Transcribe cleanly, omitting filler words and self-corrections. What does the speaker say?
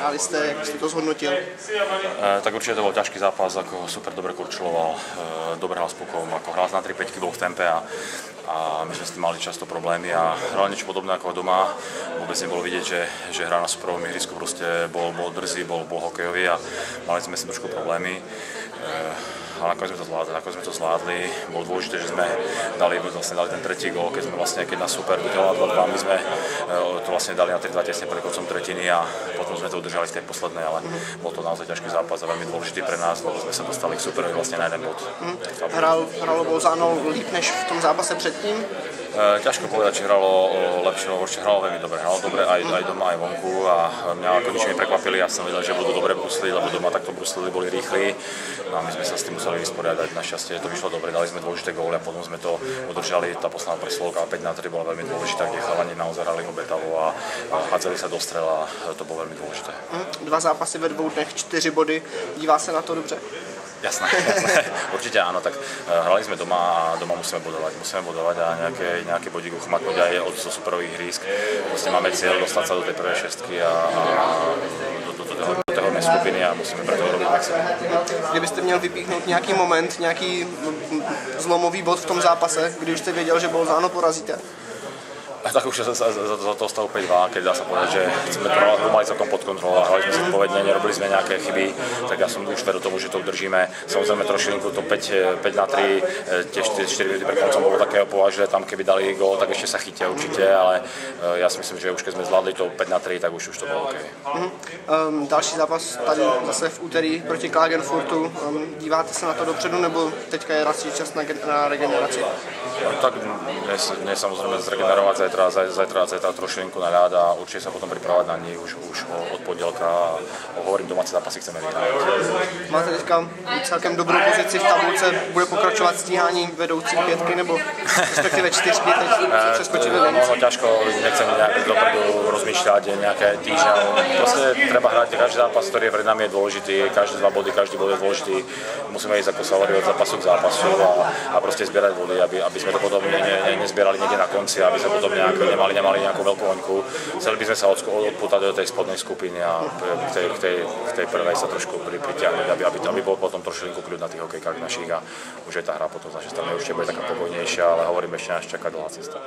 hráli jste, jak jste to zhodnotil? Tak určite to bol ťažký zápas, ako super dobre kurčuloval, dobre hral s pukom, ako hral na 3-5 bol v tempe a my sme s tým mali často problémy a hral niečo podobné ako doma. Vôbec nebolo vidieť, že hrá na superovom ihrisku, proste bol drzý, bol hokejový a mali sme s tým trošku problémy. Ale nakoniec sme to zvládli. Bolo dôležité, že sme dali ten tretí gól, keď nás super vyhral 2-2, my sme to vlastne dali na 3-2 tesne pred koncom tretiny a potom sme to udržali v tej poslednej, ale bol to naozaj ťažký zápas a veľmi dôležitý pre nás, lebo sme sa dostali k superovi vlastne na jeden bod. Hralo Bolzano líp než v tom zápase předtím? Ťažko povedať, či hralo lepšie, lebo hralo veľmi dobre. Hralo dobre aj doma, aj vonku a mňa ako nič neprekvapili. Ja som vedel, že budú dobre brusliť, lebo doma takto bruslili, boli rýchli. No a my sme sa s tým museli vysporiadať. Našťastie to vyšlo dobre, dali sme dôležité góly a potom sme to udržali. Tá posledná preslovka 5-3 bola veľmi dôležitá, kde chalani naozaj hrali obetavo a hádzali sa do strela. To bolo veľmi dôležité. 2 zápasy ve 2 dnech, 4 body. Dívá sa na to dobře? Jasné. Určite áno, tak hrali sme doma a doma musíme bodovať a nejaké bodíky uchmatnúť aj od superových hrísk. Vlastne máme cieľ dostať sa do tej prvej šestky a do tej hornej skupiny a musíme preto robiť maximum. Kdybyste měl vypíchnout nějaký moment, nějaký zlomový bod v tom zápase, kdy už jste věděl, že Bolzano porazíte? Tak už za toho stavu 5-2, keď dá sa povedať, že sme to mali celkom pod kontrolou a hrali sme zodpovedne, nerobili sme nejaké chyby, tak ja som už veril tomu, že to udržíme. Samozrejme trošilinku to 5-3, tie 4 minúty pred koncom bolo takého považné, tam keby dali gól, tak ešte sa chytia určite, ale ja si myslím, že už keď sme zvládli to 5-3, tak už to bolo OK. Další zápas tady zase v úterý proti Klagenfurtu. Díváte se na to dopředu, nebo teďka je radši čas na regeneraci? Tak dnes samozrejme zregenerovať zajtra trošilinku na ľad a určite sa potom pripravať na nich už od pondelka a hovorím, domáce zápasy chceme vyhrať. Máte teďka celkem dobrou pozici v tabulce, bude pokračovať stíhání vedoucí 5 nebo respektíve 4 teď přeskočili hranici? No ťažko, nechcem nejak dopredu rozmýšľať nejaké týždňa. Proste treba hrať, každý zápas, ktorý je pred nami je dôležitý, každé 2 body, každý bod je dôležitý. Musíme ísť, ako sa hovorí, od zápasu k zápasu a proste zbierať body, aby sme to potom nezbierali niekde na konci, aby sme potom nemali nejakú veľkú hoňku. Chceli by sme sa odpútať do tej spodnej skupiny a k tej prvej sa trošku pritiahnuť, aby bol potom trošilinku kľud na tých hokejkách našich a už aj tá hra potom z našej strany určite bude taká pokojnejšia, ale hovorím, ešte nás čaká dlhá cesta.